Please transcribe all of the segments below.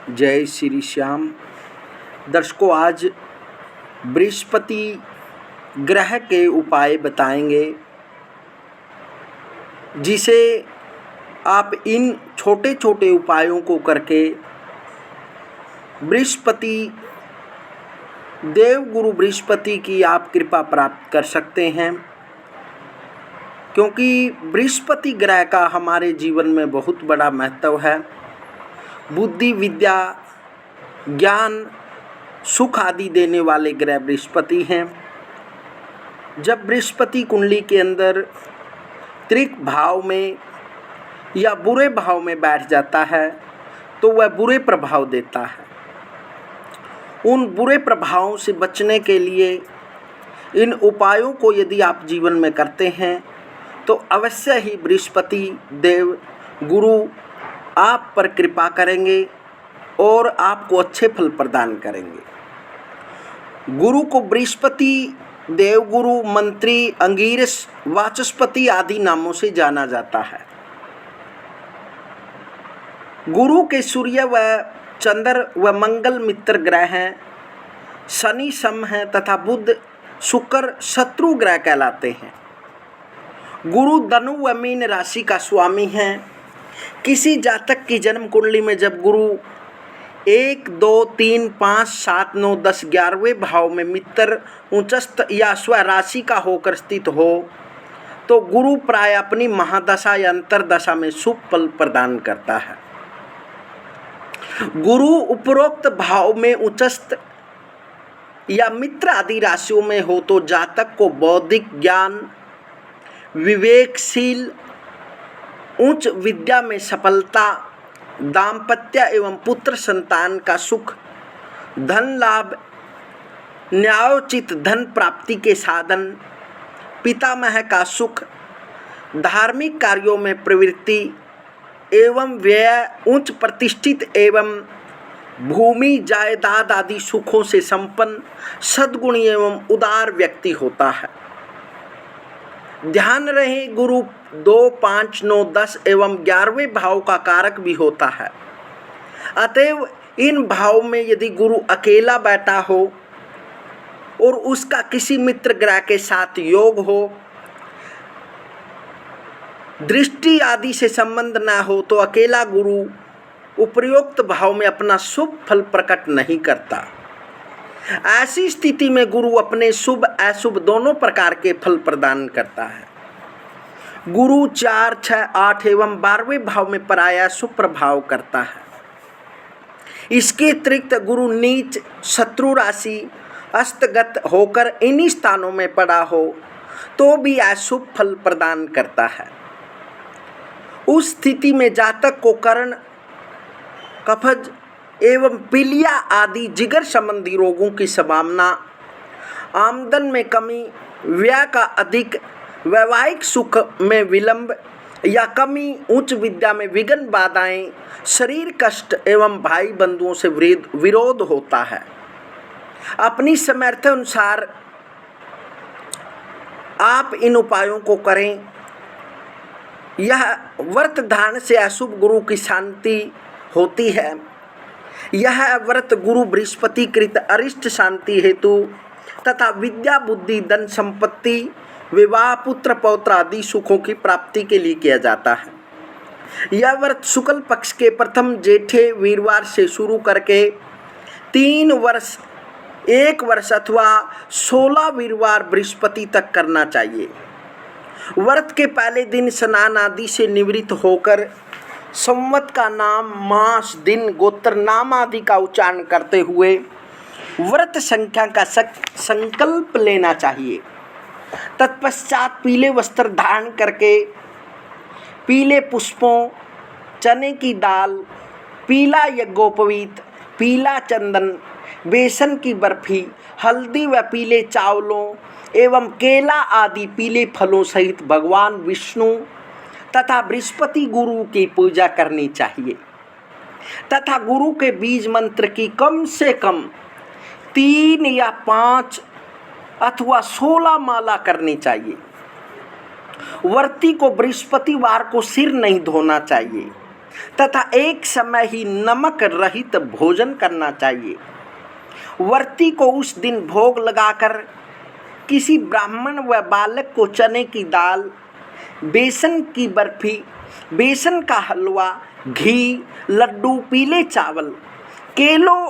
जय श्री श्याम। दर्शकों, आज बृहस्पति ग्रह के उपाय बताएंगे, जिसे आप इन छोटे छोटे उपायों को करके बृहस्पति देवगुरु बृहस्पति की आप कृपा प्राप्त कर सकते हैं। क्योंकि बृहस्पति ग्रह का हमारे जीवन में बहुत बड़ा महत्व है। बुद्धि, विद्या, ज्ञान, सुख आदि देने वाले ग्रह बृहस्पति हैं। जब बृहस्पति कुंडली के अंदर त्रिक भाव में या बुरे भाव में बैठ जाता है तो वह बुरे प्रभाव देता है। उन बुरे प्रभावों से बचने के लिए इन उपायों को यदि आप जीवन में करते हैं तो अवश्य ही बृहस्पति देव गुरु आप पर कृपा करेंगे और आपको अच्छे फल प्रदान करेंगे। गुरु को बृहस्पति देवगुरु, मंत्री, अंगिरस, वाचस्पति आदि नामों से जाना जाता है। गुरु के सूर्य व चंद्र व मंगल मित्र ग्रह हैं, शनि सम हैं तथा बुध, शुक्र शत्रु ग्रह कहलाते हैं। गुरु धनु व मीन राशि का स्वामी है। किसी जातक की जन्म कुंडली में जब गुरु 1, 2, 3, 5, 7, 9, 10, 11वें भाव में मित्र, उच्चस्थ या स्वराशि का होकर स्थित हो तो गुरु प्राय अपनी महादशा या अंतरदशा में शुभ फल प्रदान करता है। गुरु उपरोक्त भाव में उच्चस्थ या मित्र आदि राशियों में हो तो जातक को बौद्धिक ज्ञान, विवेकशील, उच्च विद्या में सफलता, दाम्पत्य एवं पुत्र संतान का सुख, धन लाभ, न्यायोचित धन प्राप्ति के साधन, पितामह का सुख, धार्मिक कार्यों में प्रवृत्ति एवं व्यय, उच्च प्रतिष्ठित एवं भूमि जायदाद आदि सुखों से संपन्न, सद्गुणी एवं उदार व्यक्ति होता है। ध्यान रहे, गुरु 2, 5, 9, 10 एवं 11वें भाव का कारक भी होता है। अतएव इन भाव में यदि गुरु अकेला बैठा हो और उसका किसी मित्र ग्रह के साथ योग हो, दृष्टि आदि से संबंध ना हो तो अकेला गुरु उपरोक्त भाव में अपना शुभ फल प्रकट नहीं करता। ऐसी स्थिति में गुरु अपने शुभ अशुभ दोनों प्रकार के फल प्रदान करता है। गुरु 4, 6, 8 एवं 12वें भाव में प्रायः शुभ प्रभाव करता है। इसके अतिरिक्त गुरु नीच, शत्रु राशि, अस्तगत होकर इन्हीं स्थानों में पड़ा हो तो भी अशुभ फल प्रदान करता है। उस स्थिति में जातक को कर्ण, कफज एवं पीलिया आदि जिगर संबंधी रोगों की संभावना, आमदन में कमी, व्यय का अधिक, वैवाहिक सुख में विलंब या कमी, उच्च विद्या में विघ्न, बाधाएं, शरीर कष्ट एवं भाई बंधुओं से विरोध होता है। अपनी सामर्थ्य अनुसार आप इन उपायों को करें। यह व्रत धारण से अशुभ गुरु की शांति होती है। यह व्रत गुरु बृहस्पति कृत अरिष्ट शांति हेतु तथा विद्या, बुद्धि, धन संपत्ति, विवाह, पुत्र पौत्र आदि सुखों की प्राप्ति के लिए किया जाता है। यह व्रत शुक्ल पक्ष के प्रथम जेठे वीरवार से शुरू करके 3 वर्ष, 1 वर्ष अथवा 16 वीरवार बृहस्पति तक करना चाहिए। व्रत के पहले दिन स्नान आदि से निवृत्त होकर संवत का नाम, मास, दिन, गोत्र नाम आदि का उच्चारण करते हुए व्रत संख्या का संकल्प लेना चाहिए। तत्पश्चात पीले वस्त्र धारण करके पीले पुष्पों, चने की दाल, पीला यज्ञोपवीत, पीला चंदन, बेसन की बर्फी, हल्दी व पीले चावलों एवं केला आदि पीले फलों सहित भगवान विष्णु तथा बृहस्पति गुरु की पूजा करनी चाहिए तथा गुरु के बीज मंत्र की कम से कम 3 या 5 अथवा 16 माला करनी चाहिए। व्रती को बृहस्पतिवार को सिर नहीं धोना चाहिए। तथा एक समय ही नमक रहित भोजन करना चाहिए। व्रती को उस दिन भोग लगाकर किसी ब्राह्मण व बालक को चने की दाल, बेसन की बर्फी, बेसन का हलवा, घी, लड्डू, पीले चावल, केलों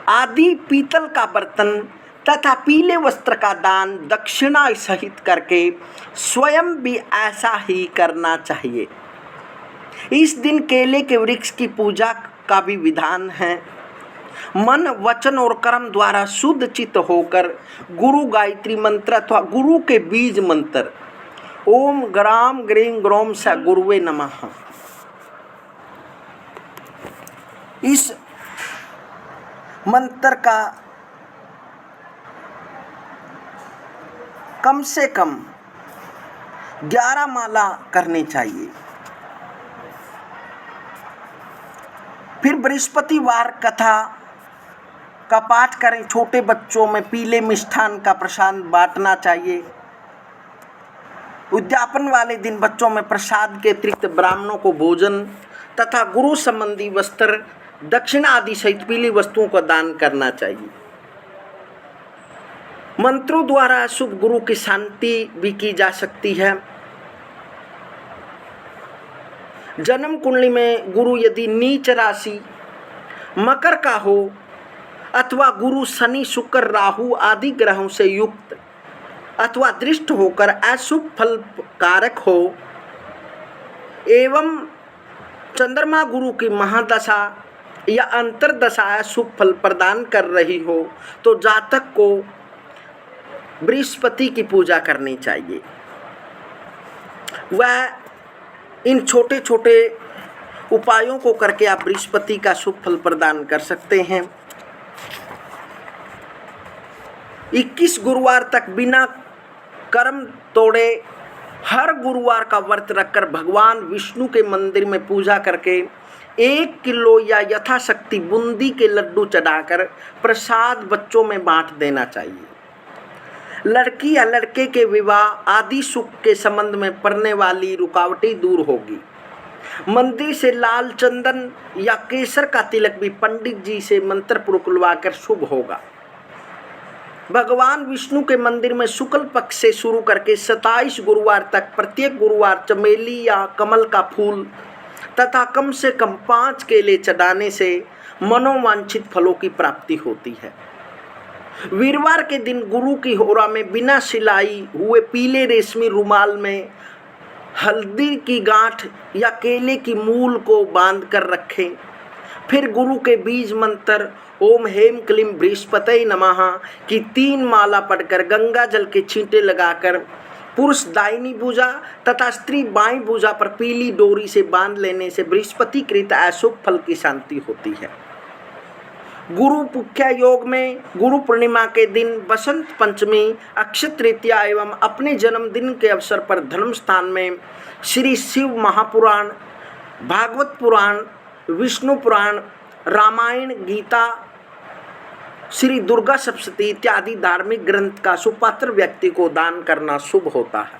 आदि पीतल का बर्तन तथा पीले वस्त्र का दान दक्षिणा सहित करके स्वयं भी ऐसा ही करना चाहिए। इस दिन केले के वृक्ष की पूजा का भी विधान है। मन, वचन और कर्म द्वारा शुद्ध चित्त होकर गुरु गायत्री मंत्र अथवा गुरु के बीज मंत्र ओम ग्राम ग्रीं ग्रोम स गुरुवे नमः, इस मंत्र का कम से कम 11 माला करनी चाहिए। फिर बृहस्पतिवार कथा का पाठ करें। छोटे बच्चों में पीले मिष्ठान का प्रसाद बांटना चाहिए। उद्यापन वाले दिन बच्चों में प्रसाद के अतिरिक्त ब्राह्मणों को भोजन तथा गुरु संबंधी वस्त्र, दक्षिणा आदि सहित पीली वस्तुओं का दान करना चाहिए। मंत्रों द्वारा शुभ गुरु की शांति भी की जा सकती है। जन्म कुंडली में गुरु यदि नीच राशि मकर का हो अथवा गुरु शनि, शुक्र, राहु आदि ग्रहों से युक्त अथवा दृष्ट होकर अशुभ फल कारक हो एवं चंद्रमा गुरु की महादशा या अंतरदशा अशुभ फल प्रदान कर रही हो तो जातक को बृहस्पति की पूजा करनी चाहिए। वह इन छोटे छोटे उपायों को करके आप बृहस्पति का शुभ फल प्रदान कर सकते हैं। 21 गुरुवार तक बिना कर्म तोड़े हर गुरुवार का व्रत रखकर भगवान विष्णु के मंदिर में पूजा करके 1 किलो या यथाशक्ति बूंदी के लड्डू चढ़ाकर प्रसाद बच्चों में बांट देना चाहिए। लड़की या लड़के के विवाह आदि सुख के संबंध में पड़ने वाली रुकावटें दूर होगी। मंदिर से लाल चंदन या केसर का तिलक भी पंडित जी से मंत्र पुरकुलवाकर शुभ होगा। भगवान विष्णु के मंदिर में शुक्ल पक्ष से शुरू करके 27 गुरुवार तक प्रत्येक गुरुवार चमेली या कमल का फूल तथा कम से कम 5 केले चढ़ाने से मनोवांछित फलों की प्राप्ति होती है। वीरवार के दिन गुरु की होरा में बिना सिलाई हुए पीले रेशमी रुमाल में हल्दी की गांठ या केले की मूल को बांध कर रखें। फिर गुरु के बीज मंत्र ओम हेम क्लीम बृहस्पतये नमः की 3 माला पढ़कर गंगा जल के छींटे लगाकर पुरुष दाहिनी भुजा तथा स्त्री बाईं भुजा पर पीली डोरी से बांध लेने से बृहस्पति कृत अशुभ फल की शांति होती है। गुरु पुख्या योग में गुरु पूर्णिमा के दिन, बसंत पंचमी, अक्षय तृतीया एवं अपने जन्मदिन के अवसर पर धर्म स्थान में श्री शिव महापुराण, भागवत पुराण, विष्णु पुराण, रामायण, गीता, श्री दुर्गा सप्तशती इत्यादि धार्मिक ग्रंथ का सुपात्र व्यक्ति को दान करना शुभ होता है।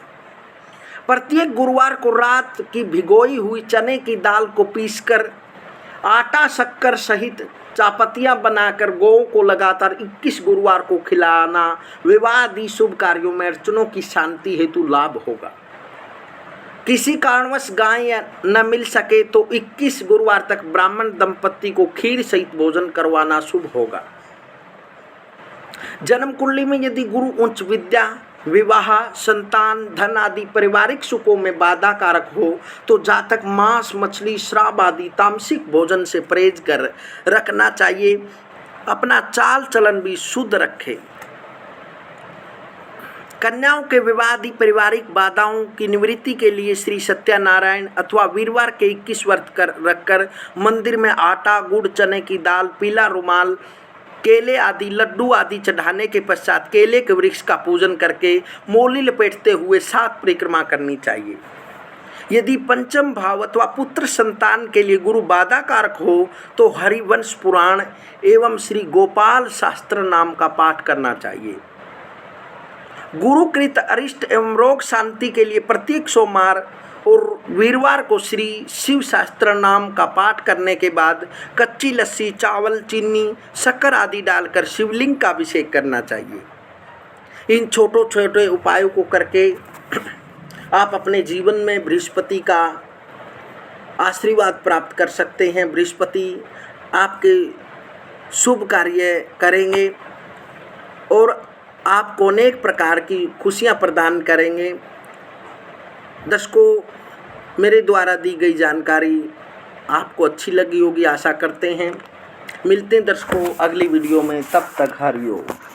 प्रत्येक गुरुवार को रात की भिगोई हुई चने की दाल को पीसकर आटा शक्कर सहित चापतियाँ बनाकर गौओं को लगातार 21 गुरुवार को खिलाना विवाह आदि शुभ कार्यों में अर्चनों की शांति हेतु लाभ होगा। किसी कारणवश गाय न मिल सके तो 21 गुरुवार तक ब्राह्मण दंपत्ति को खीर सहित भोजन करवाना शुभ होगा। जन्म कुंडली में यदि गुरु उच्च विद्या, विवाह, संतान, धन आदि पारिवारिक सुखों में बाधा कारक हो तो जातक मांस, मछली, श्राप आदि तामसिक भोजन से परहेज कर रखना चाहिए। अपना चाल चलन भी शुद्ध रखे। कन्याओं के विवाह आदि पारिवारिक बाधाओं की निवृत्ति के लिए श्री सत्यनारायण अथवा वीरवार के 21 व्रत रखकर मंदिर में आटा, गुड़, चने की दाल, पीला रुमाल, केले आदि लड्डू आदि चढ़ाने के पश्चात केले के वृक्ष का पूजन करके मोली लपेटते हुए 7 परिक्रमा करनी चाहिए। यदि पंचम भाव अथवा पुत्र संतान के लिए गुरु बाधा कारक हो तो हरिवंश पुराण एवं श्री गोपाल शास्त्र नाम का पाठ करना चाहिए। गुरुकृत अरिष्ट एवं रोग शांति के लिए प्रत्येक सोमवार और वीरवार को श्री शिव शास्त्र नाम का पाठ करने के बाद कच्ची लस्सी, चावल, चीनी, शक्कर आदि डालकर शिवलिंग का अभिषेक करना चाहिए। इन छोटे छोटे उपायों को करके आप अपने जीवन में बृहस्पति का आशीर्वाद प्राप्त कर सकते हैं। बृहस्पति आपके शुभ कार्य करेंगे और आपको अनेक प्रकार की खुशियां प्रदान करेंगे। दर्शकों, मेरे द्वारा दी गई जानकारी आपको अच्छी लगी होगी, आशा करते हैं। मिलते हैं दर्शकों अगली वीडियो में, तब तक हरिओम।